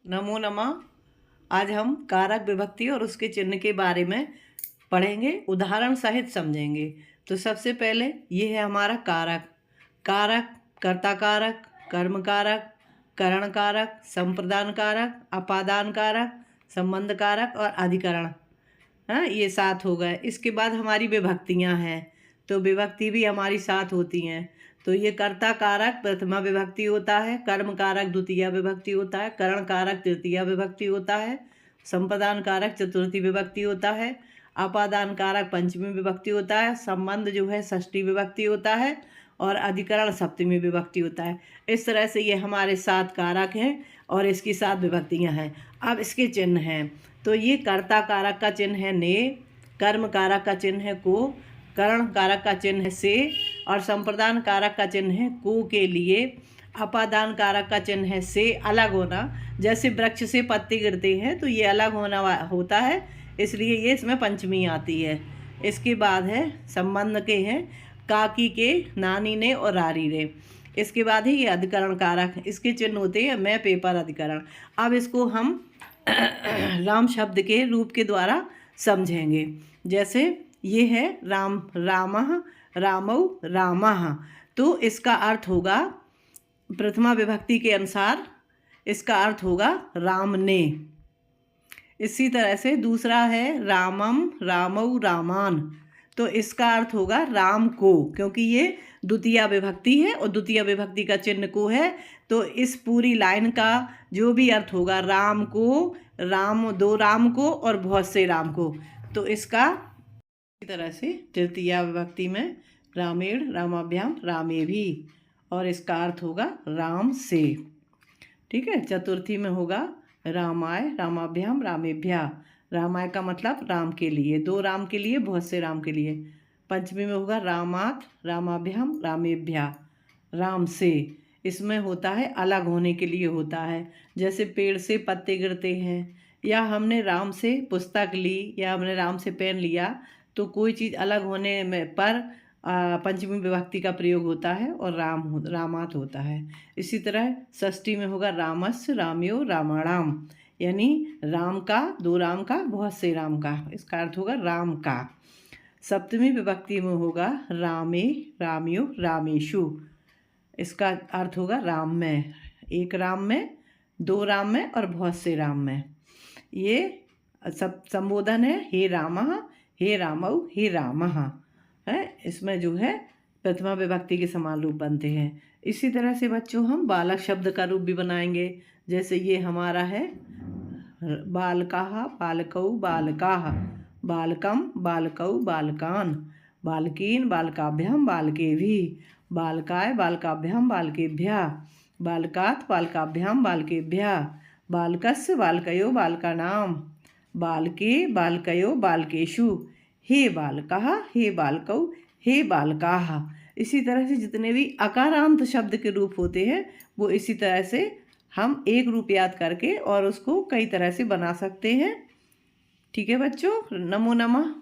नमो नमः। आज हम कारक विभक्ति और उसके चिन्ह के बारे में पढ़ेंगे, उदाहरण सहित समझेंगे। तो सबसे पहले ये है हमारा कारक। कारक कर्ता कारक, कर्म कारक, करण कारक, संप्रदान कारक, अपादान कारक, संबंध कारक और अधिकरण। हाँ, ये 7 हो गए। इसके बाद हमारी विभक्तियाँ हैं, तो विभक्ति भी हमारी 7 होती हैं। तो ये कर्ता कारक प्रथमा विभक्ति होता है, कर्म कारक द्वितीय विभक्ति होता है, करण कारक तृतीय विभक्ति होता है, संप्रदान कारक चतुर्थी विभक्ति होता है, अपादान कारक पंचमी विभक्ति होता है, संबंध जो है षष्ठी विभक्ति होता है और अधिकरण सप्तमी विभक्ति होता है। इस तरह से ये हमारे 7 कारक हैं और इसकी 7 विभक्तियाँ हैं। अब इसके चिन्ह हैं, तो ये कर्ता कारक का चिन्ह है ने, कर्म कारक का चिन्ह है को, करण कारक का चिन्ह है से और संप्रदान कारक का चिन्ह है को के लिए। अपादान कारक का चिन्ह है से अलग होना, जैसे वृक्ष से पत्ते गिरते हैं तो ये अलग होना होता है, इसलिए ये इसमें पंचमी आती है। इसके बाद है संबंध के हैं काकी के, नानी ने और रारी रे। इसके बाद है ये अधिकरण कारक, इसके चिन्ह होते हैं मैं, पेपर, अधिकरण। अब इसको हम राम शब्द के रूप के द्वारा समझेंगे। जैसे ये है राम, रामः, रामौ, रामः। तो इसका अर्थ होगा प्रथमा विभक्ति के अनुसार इसका अर्थ होगा राम ने। इसी तरह से दूसरा है रामम, रामौ, रामान। तो इसका अर्थ होगा राम को, क्योंकि ये द्वितीय विभक्ति है और द्वितीय विभक्ति का चिन्ह को है। तो इस पूरी लाइन का जो भी अर्थ होगा राम को, राम, दो राम को और बहुत से राम को। तो इसका इसी तरह से तृतीया विभक्ति में रामेण, रामाभ्याम, रामे भी, और इसका अर्थ होगा राम से। ठीक है। चतुर्थी में होगा रामाय, रामाभ्याम, रामेभ्या। रामाय का मतलब राम के लिए, दो राम के लिए, बहुत से राम के लिए। पंचमी में होगा रामात, रामाभ्याम, रामेभ्या, राम से। इसमें होता है अलग होने के लिए होता है, जैसे पेड़ से पत्ते गिरते हैं, या हमने राम से पुस्तक ली, या हमने राम से पेन लिया, तो कोई चीज़ अलग होने में पर पंचमी विभक्ति का प्रयोग होता है और रामात होता है। इसी तरह षष्ठी में होगा रामस्य, राम्यो, रामाणाम, यानी राम का, दो राम का, बहुत से राम का। इसका अर्थ होगा राम का। सप्तमी विभक्ति में होगा रामे, राम्यो, रामेशु। इसका अर्थ होगा राम में, एक राम में, दो राम में और बहुत से राम में। ये सब संबोधन है हे रामः, हे रामौ, हे रामः है। इसमें जो है प्रथमा विभक्ति के समान रूप बनते हैं। इसी तरह से बच्चों हम बालक शब्द का रूप भी बनाएंगे। जैसे ये हमारा है बालकाः, बालकौ, बालकाः, बालकम, बालकौ, बालकान, बालकीन, बालकाभ्याम, बालकेभिः, बालकाय, बालकाभ्याम, बालकेभ्यः, बालकात्, बालकाभ्याम, बालकेभ्यः, बालकस्य, बालकयो, बालकानां, बालके, बालकयो, बालकेषु, हे बालकः, हे बालकौ, हे बालकाः। इसी तरह से जितने भी अकारांत शब्द के रूप होते हैं वो इसी तरह से हम एक रूप याद करके और उसको कई तरह से बना सकते हैं। ठीक है बच्चों, नमो नमः।